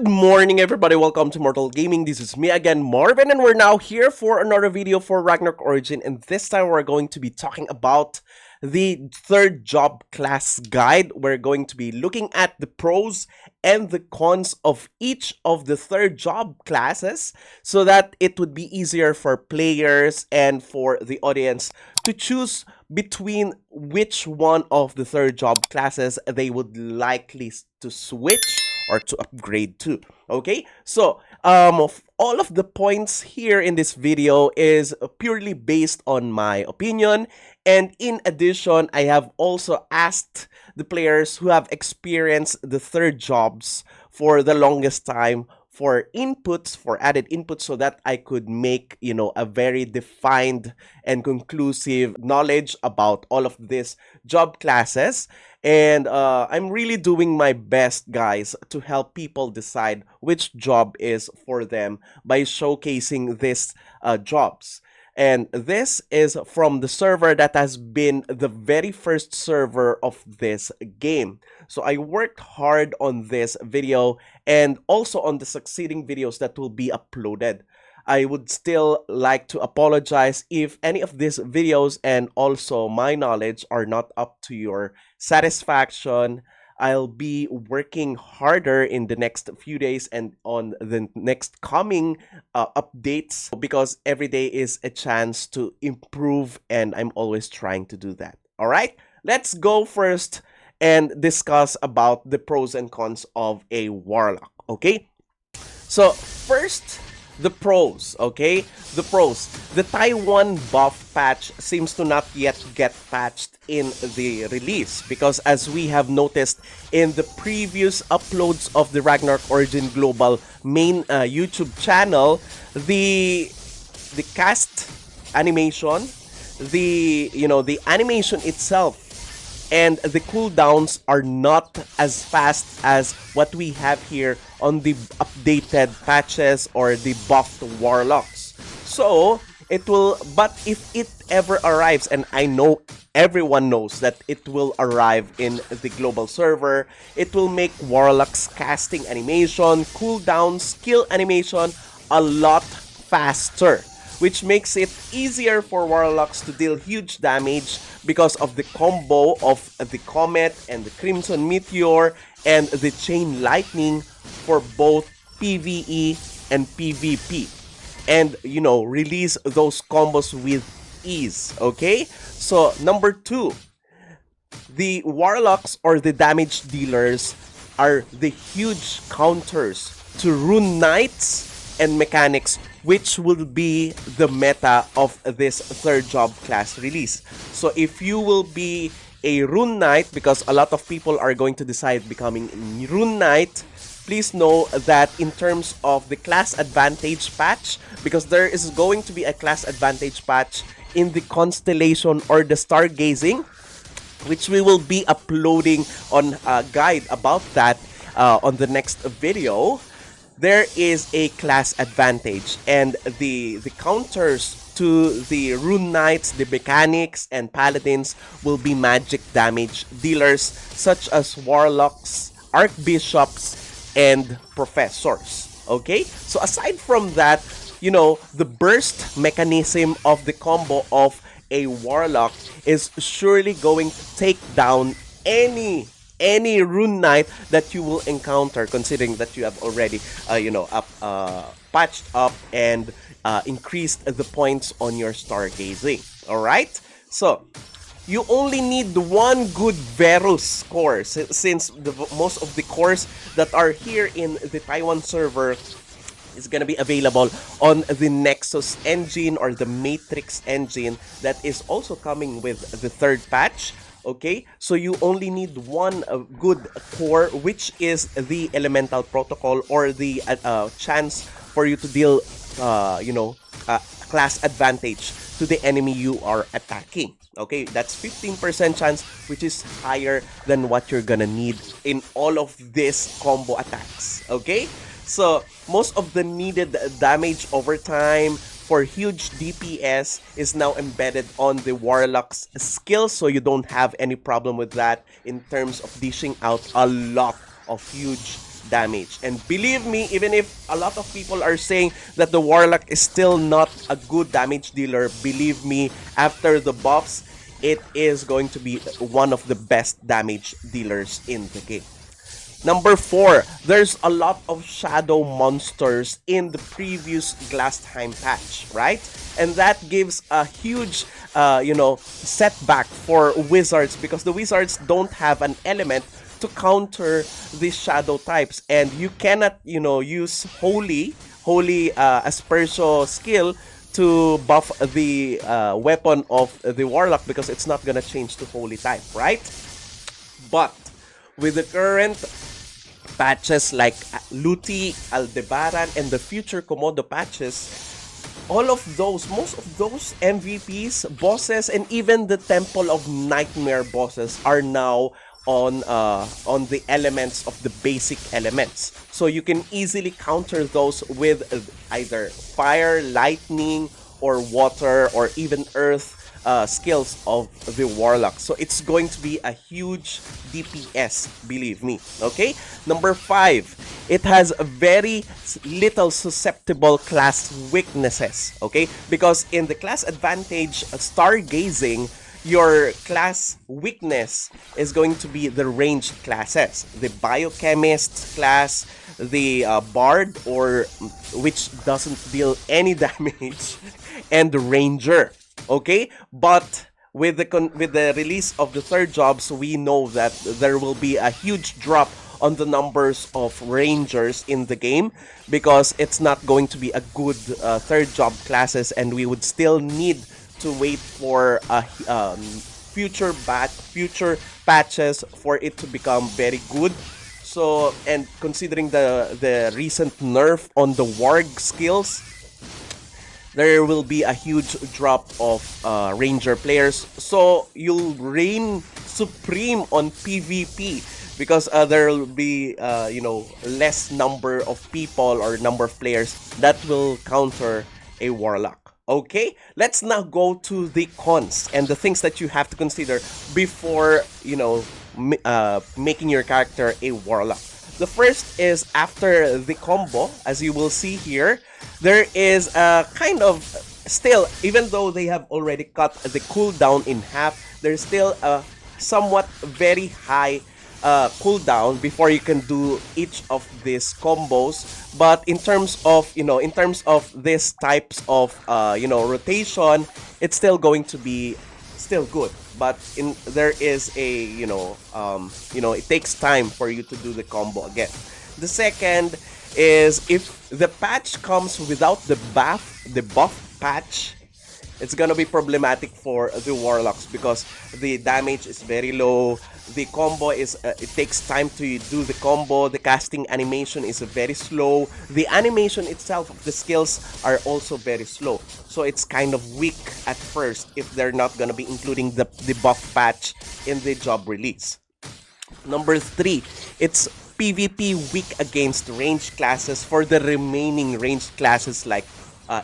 Good morning, everybody. Welcome to Immortal Gaming. This is me again, Marvin, and we're now here for another video for Ragnarok Origin. And this time, we're going to be talking about the third job class guide. We're going to be looking at the pros and the cons of each of the third job classes so that it would be easier for players and for the audience to choose between which one of the third job classes they would likely to switch or to upgrade to. Okay, so all of the points here in this video is purely based on my opinion, and in addition, I have also asked the players who have experienced the third jobs for the longest time for inputs, for added inputs, so that I could make, a very defined and conclusive knowledge about all of these job classes. And I'm really doing my best, guys, to help people decide which job is for them by showcasing these jobs. And this is from the server that has been the very first server of this game. So I worked hard on this video and also on the succeeding videos that will be uploaded. I would still like to apologize if any of these videos and also my knowledge are not up to your satisfaction. I'll be working harder in the next few days and on the next coming updates, because every day is a chance to improve, and I'm always trying to do that. All right, let's go first and discuss about the pros and cons of a Warlock. Okay, so first, the pros, okay? The pros. The Taiwan buff patch seems to not yet get patched in the release, because as we have noticed in the previous uploads of the Ragnarok Origin Global main YouTube channel, the cast animation, the animation itself and the cooldowns are not as fast as what we have here on the updated patches or the buffed Warlocks. So it will, but if it ever arrives, and I know everyone knows that it will arrive in the global server, it will make Warlock's casting animation, cooldown, skill animation a lot faster, which makes it easier for Warlocks to deal huge damage because of the combo of the Comet and the Crimson Meteor and the Chain Lightning for both PvE and PvP. And, release those combos with ease, okay? So, number 2, the Warlocks or the damage dealers are the huge counters to Rune Knights and mechanics, which will be the meta of this third job class release. So if you will be a Rune Knight, because a lot of people are going to decide becoming Rune Knight, please know that in terms of the class advantage patch, because there is going to be a class advantage patch in the constellation or the stargazing, which we will be uploading on a guide about that on the next video. There is a class advantage, and the counters to the Rune Knights, the mechanics, and paladins will be magic damage dealers such as Warlocks, Archbishops, and Professors. Okay? So aside from that, the burst mechanism of the combo of a Warlock is surely going to take down any Rune Knight that you will encounter, considering that you have already patched up and increased the points on your stargazing. Alright, so you only need one good Verus core, since most of the cores that are here in the Taiwan server is going to be available on the Nexus engine or the Matrix engine that is also coming with the third patch. Okay, so you only need one good core, which is the Elemental Protocol, or the chance for you to deal, class advantage to the enemy you are attacking. Okay, that's 15% chance, which is higher than what you're gonna need in all of these combo attacks. Okay, so most of the needed damage over time for huge DPS is now embedded on the Warlock's skill, so you don't have any problem with that in terms of dishing out a lot of huge damage. And believe me, even if a lot of people are saying that the Warlock is still not a good damage dealer, believe me, after the buffs, it is going to be one of the best damage dealers in the game. Number 4, there's a lot of shadow monsters in the previous Glass Time patch, right? And that gives a huge, setback for wizards, because the wizards don't have an element to counter these shadow types, and you cannot, use holy asperso skill to buff the weapon of the Warlock, because it's not gonna change to holy type, right? But with the current patches like Luti, Aldebaran, and the future Komodo patches, most of those MVPs, bosses, and even the Temple of Nightmare bosses are now on the elements of the basic elements. So you can easily counter those with either fire, lightning, or water, or even earth skills of the Warlock. So it's going to be a huge DPS, believe me. Okay, number 5, it has a very little susceptible class weaknesses. Okay, because in the class advantage stargazing, your class weakness is going to be the ranged classes, the biochemist class, the bard, or which doesn't deal any damage, and the ranger. Okay, but with the release of the 3rd jobs, we know that there will be a huge drop on the numbers of rangers in the game, because it's not going to be a good 3rd job classes, and we would still need to wait for future patches for it to become very good. So, and considering the recent nerf on the warg skills, there will be a huge drop of ranger players. So you'll reign supreme on PvP, because there will be less number of people or number of players that will counter a Warlock. Okay, let's now go to the cons and the things that you have to consider before making your character a Warlock. The first is after the combo. As you will see here, there is a kind of still, even though they have already cut the cooldown in half, there's still a somewhat very high cooldown before you can do each of these combos. But in terms of these types of rotation, it's still going to be still good. But there is a it takes time for you to do the combo again. The second is, if the patch comes without the buff patch, it's gonna be problematic for the Warlocks, because the damage is very low. The combo is it takes time to do the combo. The casting animation is very slow. The animation itself of the skills are also very slow. So it's kind of weak at first if they're not gonna be including the buff patch in the job release. Number 3, it's PvP weak against ranged classes for the remaining ranged classes like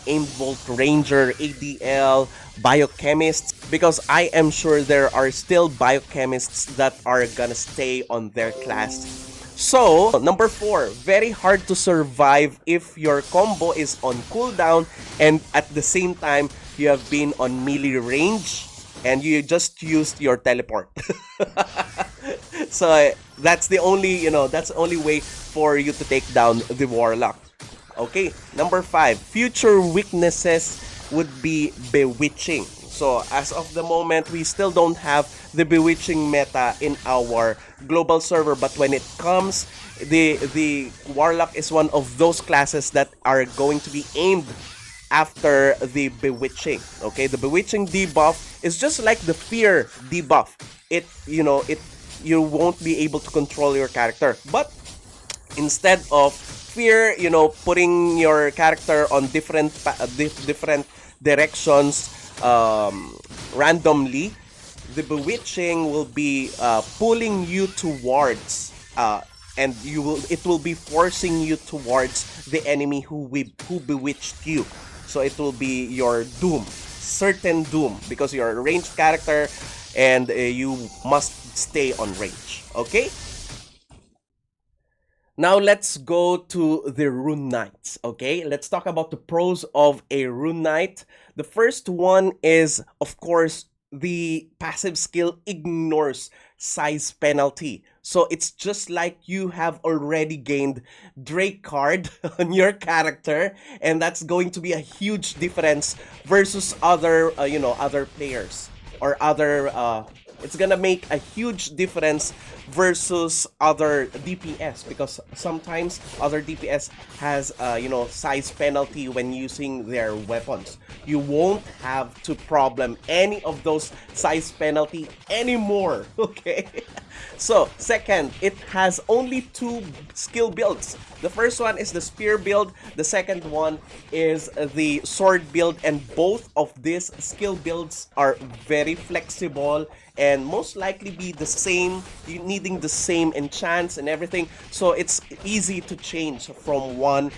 Aimed Bolt Ranger, ADL, Biochemists, because I am sure there are still Biochemists that are gonna stay on their class. So, number 4, very hard to survive if your combo is on cooldown and at the same time you have been on melee range and you just used your teleport. So that's the only way for you to take down the Warlock. Okay, number 5, future weaknesses would be bewitching. So as of the moment, we still don't have the bewitching meta in our global server, but when it comes, the Warlock is one of those classes that are going to be aimed after the bewitching. Okay, the bewitching debuff is just like the fear debuff. You won't be able to control your character, but instead of fear, putting your character on different directions randomly, the bewitching will be pulling you towards and it will be forcing you towards the enemy who bewitched you. So it will be your doom, certain doom, because you're a ranged character and you must stay on range. Okay, Now let's go to the Rune Knights, okay? Let's talk about the pros of a Rune Knight. The first one is, of course, the passive skill ignores size penalty. So it's just like you have already gained Drake card on your character, and that's going to be a huge difference versus other, other players or other. It's gonna make a huge difference versus other DPS, because sometimes other DPS has size penalty when using their weapons. You won't have to problem any of those size penalty anymore. Okay. So second, it has only two skill builds. The first one is the spear build, the second one is the sword build, and both of these skill builds are very flexible and most likely be the same, needing the same enchants and everything. So it's easy to change from one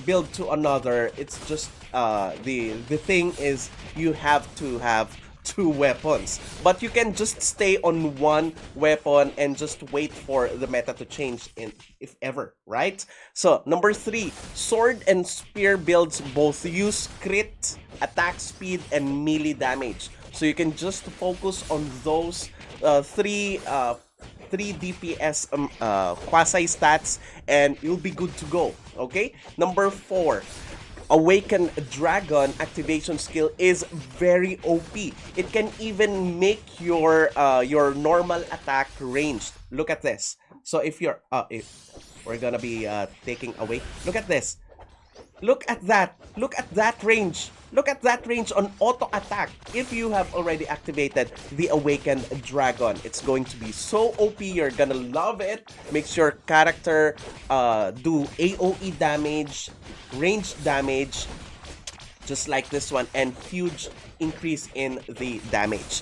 build to another. It's just the thing is you have to have two weapons, but you can just stay on one weapon and just wait for the meta to change, in if ever, right? So number three, sword and spear builds both use crit, attack speed, and melee damage. So you can just focus on those three DPS quasi stats and you'll be good to go. Okay, number four, Awaken Dragon activation skill is very OP. It can even make your normal attack ranged. Look at this. So if you're if we're gonna be taking away, look at this. Look at that. Look at that range. Look at that range on auto attack. If you have already activated the Awakened Dragon, it's going to be so OP. You're gonna love it. Makes your character do AoE damage, range damage, just like this one, and huge increase in the damage.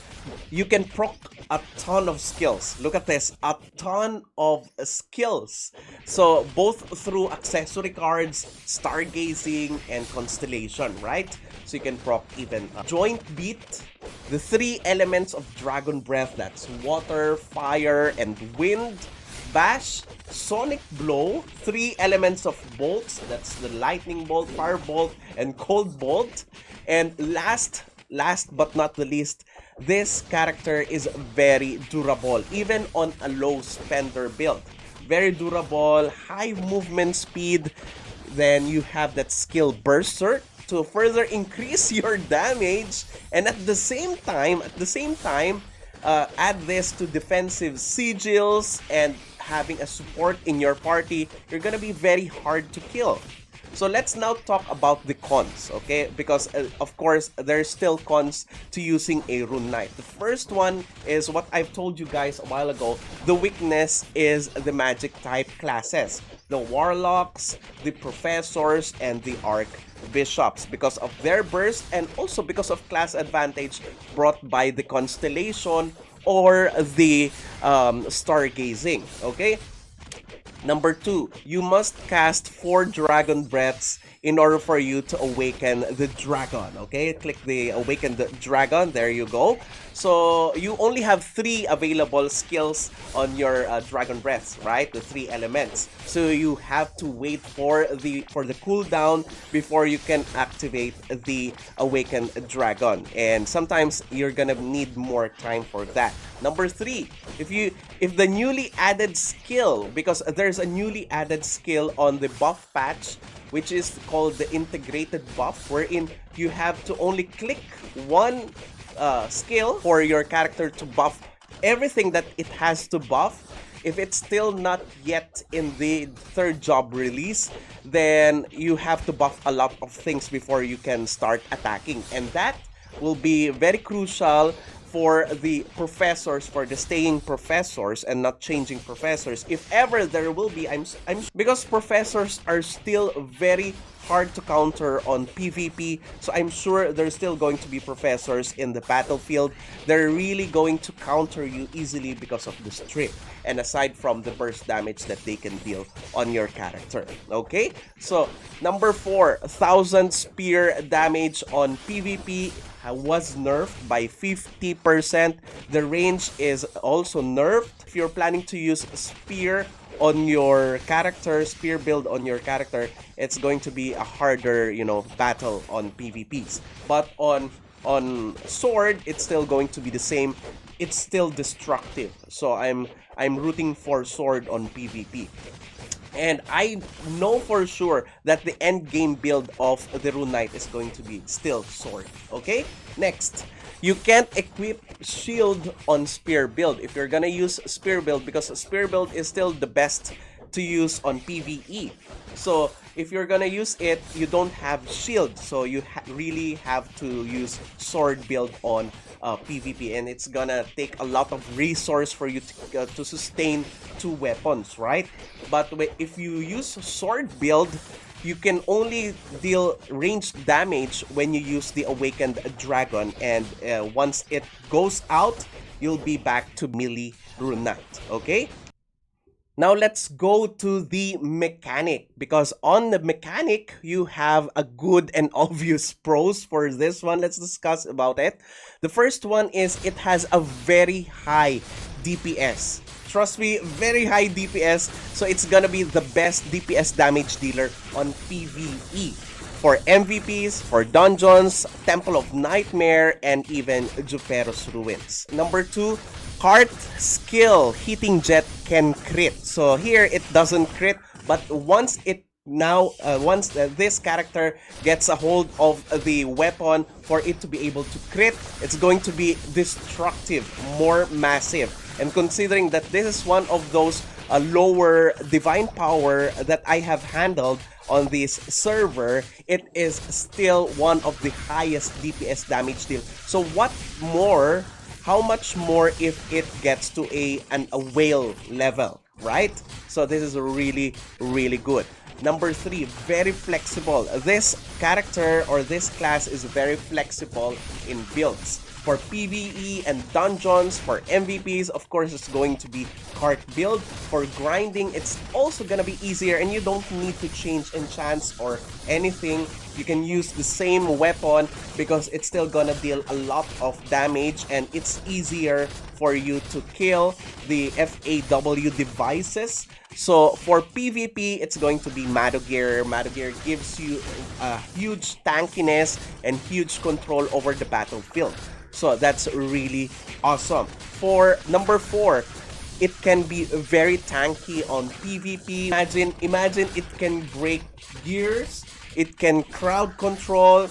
You can proc a ton of skills. Look at this, a ton of skills. So both through accessory cards, stargazing, and constellation, right? So you can proc even joint beat, the three elements of dragon breath, that's water, fire, and wind. Bash, sonic blow, three elements of bolts, that's the lightning bolt, fire bolt, and cold bolt. And last but not the least, this character is very durable, even on a low spender build. Very durable, high movement speed. Then you have that skill Berserk to further increase your damage, and at the same time, add this to defensive sigils, and having a support in your party, you're gonna be very hard to kill. So let's now talk about the cons, okay? Because of course, there's still cons to using a Rune Knight. The first one is what I've told you guys a while ago. The weakness is the magic type classes. The Warlocks, the Professors, and the Archbishops, because of their burst and also because of class advantage brought by the Constellation or the Stargazing, okay? Number two, you must cast 4 Dragon Breaths in order for you to awaken the dragon, okay? Click the Awaken the Dragon, there you go. So you only have 3 available skills on your Dragon Breaths, right? The 3 elements. So you have to wait for the cooldown before you can activate the Awaken Dragon. And sometimes you're gonna need more time for that. Number 3, if the newly added skill, because there's a newly added skill on the buff patch, which is called the integrated buff, wherein you have to only click one skill for your character to buff everything that it has to buff. If it's still not yet in the 3rd job release, then you have to buff a lot of things before you can start attacking, and that will be very crucial for the professors, for the staying professors and not changing professors, if ever there will be. Because professors are still very hard to counter on PvP, so I'm sure there's still going to be professors in the battlefield. They're really going to counter you easily because of the strip, and aside from the burst damage that they can deal on your character. Okay, so number 4, 1000 spear damage on PvP was nerfed by 50%. The range is also nerfed. If you're planning to use spear on your character, spear build on your character, it's going to be a harder, battle on PvPs. But on sword, it's still going to be the same. It's still destructive. So I'm rooting for sword on PvP. And I know for sure that the end game build of the Rune Knight is going to be still sword. Okay? Next, you can't equip shield on spear build if you're gonna use spear build, because spear build is still the best to use on PvE. So if you're gonna use it, you don't have shield, so you really have to use sword build on PvP, and it's gonna take a lot of resource for you to sustain two weapons, right? But if you use sword build, you can only deal ranged damage when you use the Awakened Dragon, and once it goes out, you'll be back to melee Rune Knight, okay? Now let's go to the mechanic, because on the mechanic, you have a good and obvious pros for this one. Let's discuss about it. The first one is it has a very high DPS. Trust me, very high DPS, so it's gonna be the best DPS damage dealer on PvE. For MVPs, for dungeons, Temple of Nightmare, and even Jupero's Ruins. Number 2, cart skill. Hitting Jet can crit. So here it doesn't crit, but once this character gets a hold of the weapon, for it to be able to crit, it's going to be destructive, more massive. And considering that this is one of those lower divine power that I have handled on this server, it is still one of the highest DPS damage deal. So how much more if it gets to a whale level, right? So this is really, really good. Number 3, very flexible. This character or this class is very flexible in builds. For PvE and dungeons, for MVPs, of course, it's going to be cart build. For grinding, it's also gonna be easier, and you don't need to change enchants or anything. You can use the same weapon because it's still gonna deal a lot of damage, and it's easier for you to kill the FAW devices. So for PvP, it's going to be Madogear. Madogear gives you a huge tankiness and huge control over the battlefield. So that's really awesome. For number 4, it can be very tanky on PvP. Imagine it can break gears, it can crowd control,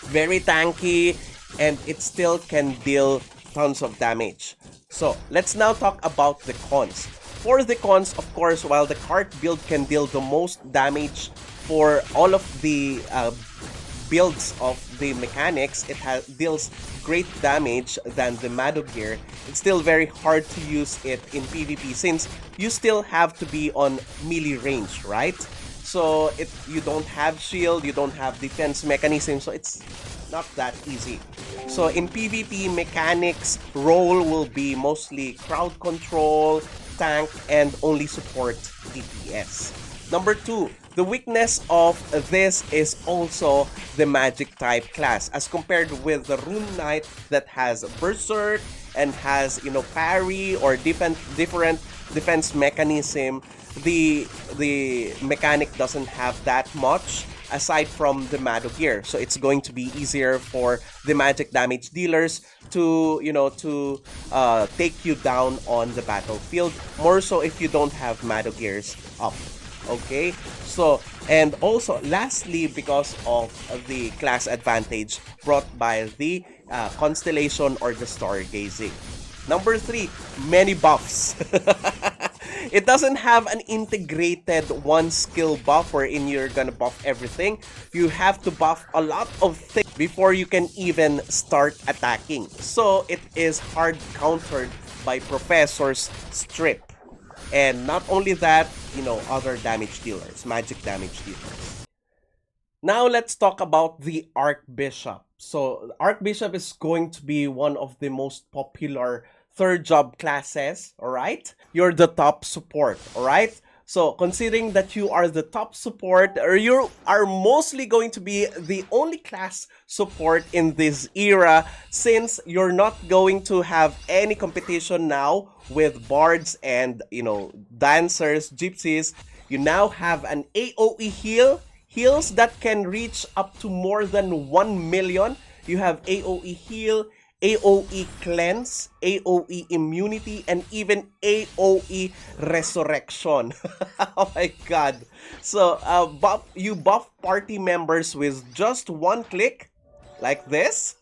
very tanky, and it still can deal tons of damage. So let's now talk about the cons. For the cons, of course, while the cart build can deal the most damage for all of the builds of the mechanics, it deals great damage than the Madogear. It's still very hard to use it in PvP since you still have to be on melee range, right? So you don't have shield, you don't have defense mechanism, so it's not that easy. So in PvP, mechanics role will be mostly crowd control, tank, and only support DPS. Number 2, the weakness of this is also the magic type class, as compared with the Rune Knight that has Berserk and has parry or different defense mechanism. The mechanic doesn't have that much aside from the Madogear, so it's going to be easier for the magic damage dealers to take you down on the battlefield, more so if you don't have Madogears up. Okay, so and also lastly, because of the class advantage brought by the constellation or the stargazing. Number 3, many buffs. It doesn't have an integrated one skill buff wherein you're gonna buff everything. You have to buff a lot of things before you can even start attacking. So it is hard countered by Professor's Strip. And not only that, other damage dealers, magic damage dealers. Now let's talk about the Archbishop. So Archbishop is going to be one of the most popular third job classes, alright? You're the top support, alright? So considering that you are the top support, or you are mostly going to be the only class support in this era, since you're not going to have any competition now with bards and dancers, gypsies, you now have an AoE heals that can reach up to more than 1 million. You have AoE heal, AoE cleanse, AoE immunity, and even AoE resurrection. Oh my god. So you buff party members with just one click, like this,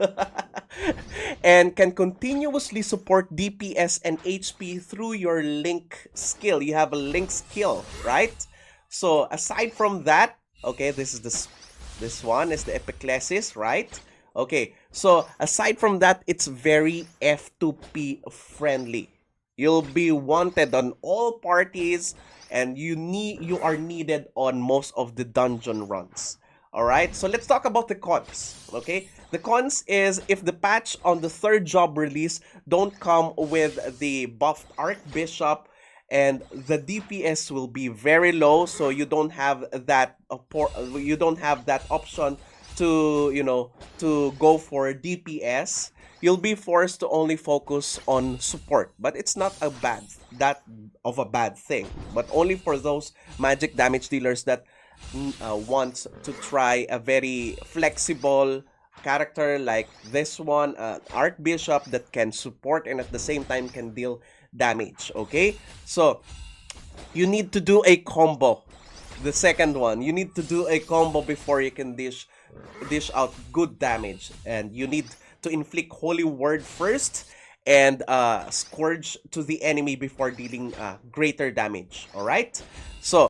and can continuously support DPS and HP through your link skill. You have a link skill, right? So aside from that, okay, this one is the epiclesis, right? Okay, so aside from that, it's very F2P friendly. You'll be wanted on all parties, and you are needed on most of the dungeon runs. Alright, so let's talk about the cons. Okay, the cons is if the patch on the third job release don't come with the buffed Archbishop, and the DPS will be very low, so you don't have that option to to go for DPS. You'll be forced to only focus on support, but it's not that of a bad thing, but only for those magic damage dealers that wants to try a very flexible character like this one, Archbishop, that can support and at the same time can deal damage. Okay, so you need to do a combo. The second one, you need to do a combo before you can dish out good damage, and you need to inflict Holy Word first and Scourge to the enemy before dealing greater damage. Alright, so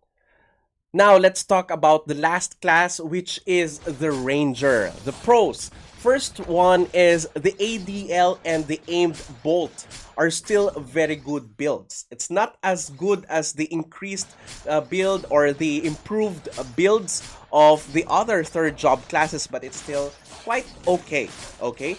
now let's talk about the last class, which is the Ranger. The pros. First one is the ADL and the Aimed Bolt are still very good builds. It's not as good as the increased build or the improved builds of the other third job classes, but it's still quite okay. Okay.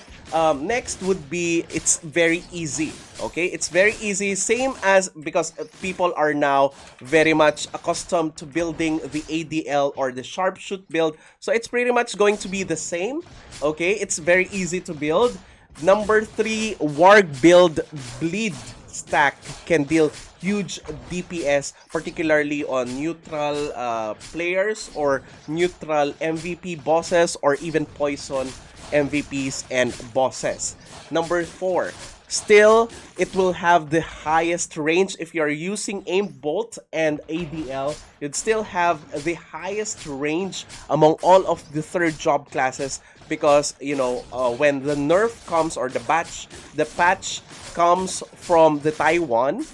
Next would be it's very easy. Okay, it's very easy, same as because people are now very much accustomed to building the ADL or the sharpshoot build, so it's pretty much going to be the same. Okay, it's very easy to build. Number 3, Warg build bleed stack can deal huge DPS, particularly on neutral players or neutral MVP bosses or even poison MVPs and bosses. Number 4, still it will have the highest range. If you're using Aimed Bolt and ADL, you'd still have the highest range among all of the third job classes, because when the nerf comes or the patch comes from the Taiwan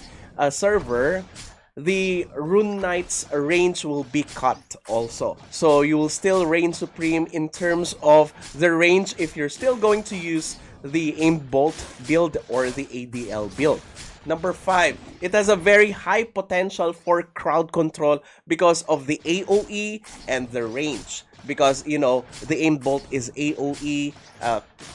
server, the Rune Knight's range will be cut also. So you will still reign supreme in terms of the range if you're still going to use the Aimed Bolt build or the ADL build. Number 5, it has a very high potential for crowd control because of the AoE and the range. Because the Aimed Bolt is AoE,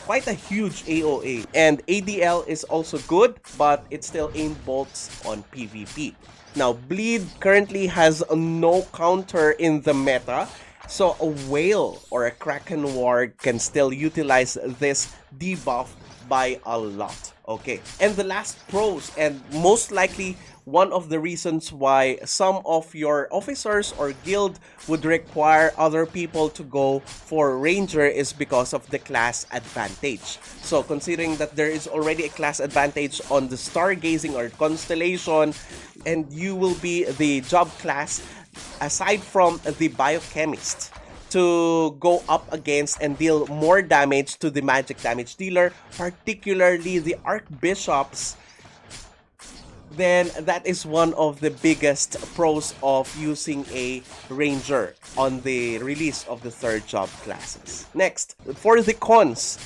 quite a huge AoE, and ADL is also good, but it's still Aimed Bolts on PvP. Now, Bleed currently has no counter in the meta, so a Whale or a Kraken Warg can still utilize this debuff by a lot. Okay, and the last pros, and most likely one of the reasons why some of your officers or guild would require other people to go for Ranger, is because of the class advantage. So considering that there is already a class advantage on the Stargazing or Constellation, and you will be the job class aside from the Biochemist to go up against and deal more damage to the magic damage dealer, particularly the Archbishops, then that is one of the biggest pros of using a Ranger on the release of the third job classes. Next, for the cons,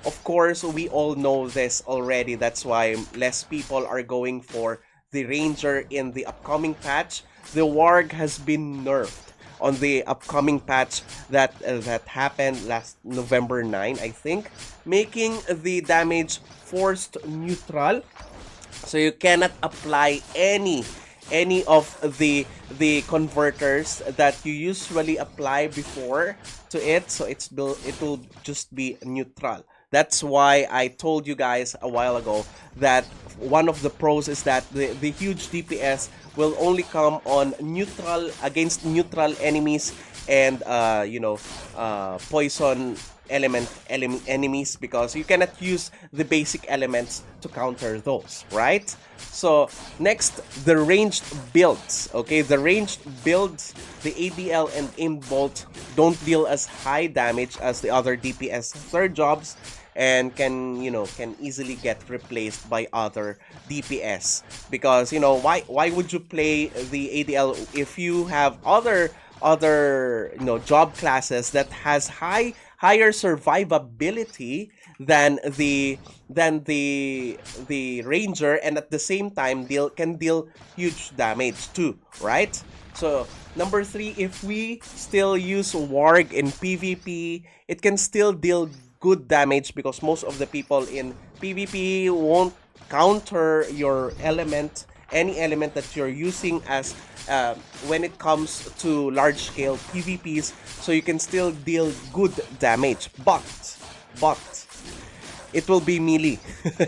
of course, we all know this already. That's why less people are going for the Ranger in the upcoming patch. The Warg has been nerfed on the upcoming patch that happened last November 9, I think, making the damage forced neutral. So you cannot apply any any of the converters that you usually apply before to it, so it will just be neutral. That's why I told you guys a while ago that one of the pros is that the huge DPS will only come on neutral, against neutral enemies, and poison enemies, because you cannot use the basic elements to counter those, right? So next, the ranged builds. Okay, the ranged builds, the ADL and Aim Bolt don't deal as high damage as the other DPS third jobs, and can easily get replaced by other DPS, because why would you play the ADL if you have other job classes that has higher survivability than the ranger, and at the same time can deal huge damage too, right? So number 3, if we still use Warg in PvP, it can still deal good damage, because most of the people in PvP won't counter your element, any element that you're using as when it comes to large-scale PvPs, so you can still deal good damage, but it will be melee.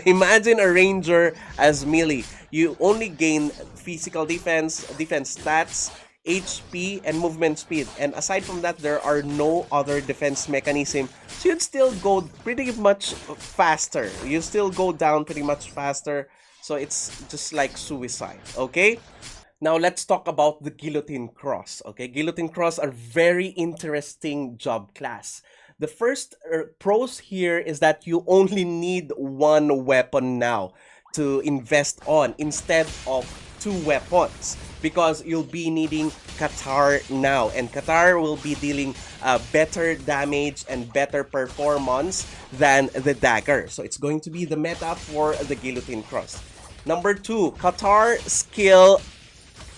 Imagine a ranger as melee. You only gain physical defense stats, HP, and movement speed, and aside from that, there are no other defense mechanism. So you'd still go pretty much faster. You still go down pretty much faster. So it's just like suicide. Okay. Now let's talk about the Guillotine Cross. Okay, Guillotine Cross are very interesting job class. The first pros here is that you only need one weapon now to invest on instead of 2 weapons, because you'll be needing Qatar now, and Qatar will be dealing better damage and better performance than the dagger. So it's going to be the meta for the Guillotine Cross. Number 2, Qatar skill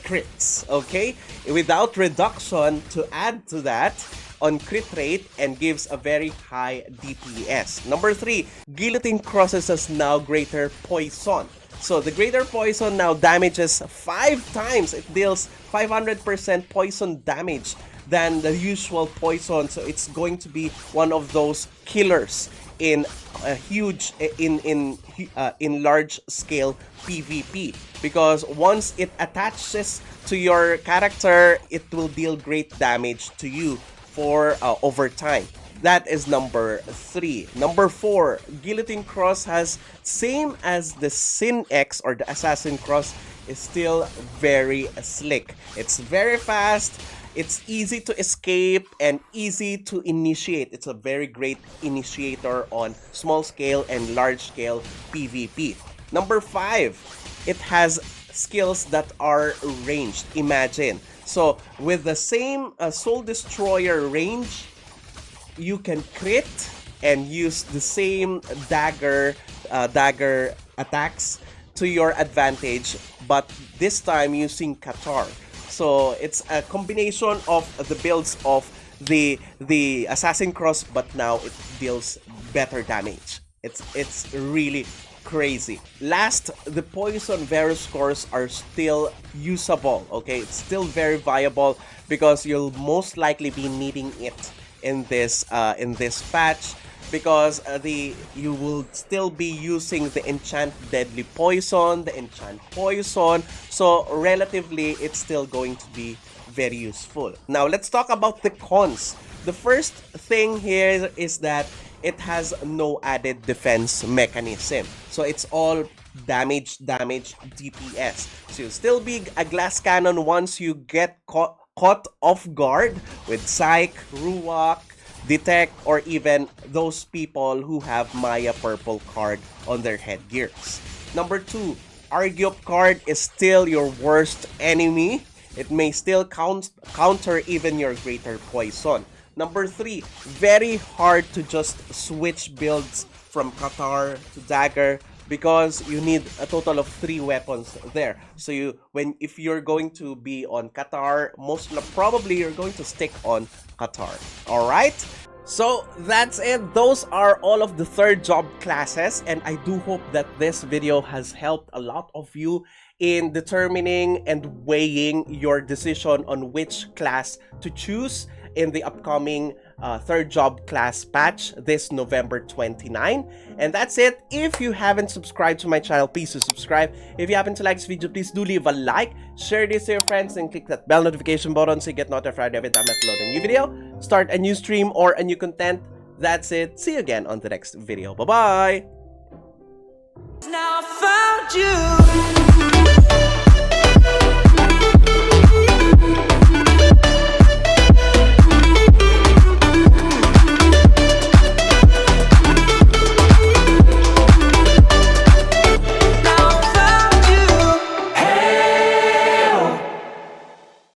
crits, okay, without reduction to add to that on crit rate, and gives a very high DPS. Number 3, Guillotine Crosses has now greater poison. So the greater poison now damages 5 times. It deals 500% poison damage than the usual poison. So it's going to be one of those killers in a huge in large scale PvP, because once it attaches to your character, it will deal great damage to you for over time. That is number 3. Number 4, Guillotine Cross has, same as the Sin X or the Assassin Cross, is still very slick. It's very fast, it's easy to escape, and easy to initiate. It's a very great initiator on small scale and large scale PvP. Number 5, it has skills that are ranged. Imagine. So with the same Soul Destroyer range, you can crit and use the same dagger attacks to your advantage, but this time using Qatar. So it's a combination of the builds of the Assassin Cross, but now it deals better damage. It's really crazy. Last, the Poison Varus cores are still usable. Okay, it's still very viable, because you'll most likely be needing it in this patch, because you will still be using the Enchant Deadly Poison, the Enchant Poison, so relatively it's still going to be very useful. Now let's talk about the cons. The first thing here is that it has no added defense mechanism, so it's all damage DPS. So you'll still be a glass cannon once you get caught off guard with Psych, Ruach, Detect, or even those people who have Maya Purple card on their headgears. Number 2, Argyop card is still your worst enemy. It may still counter even your greater poison. Number 3, very hard to just switch builds from Qatar to Dagger, because you need a total of 3 weapons there. So if you're going to be on Qatar, most probably you're going to stick on Qatar. Alright? So that's it. Those are all of the third job classes, and I do hope that this video has helped a lot of you in determining and weighing your decision on which class to choose in the upcoming third job class patch this November 29. And that's it. If you haven't subscribed to my channel, please do subscribe. If you happen to like this video, please do leave a like, share this to your friends, and click that bell notification button so you get notified every time I upload a new video, start a new stream, or a new content. That's it. See you again on the next video. Bye-bye! Now I found you.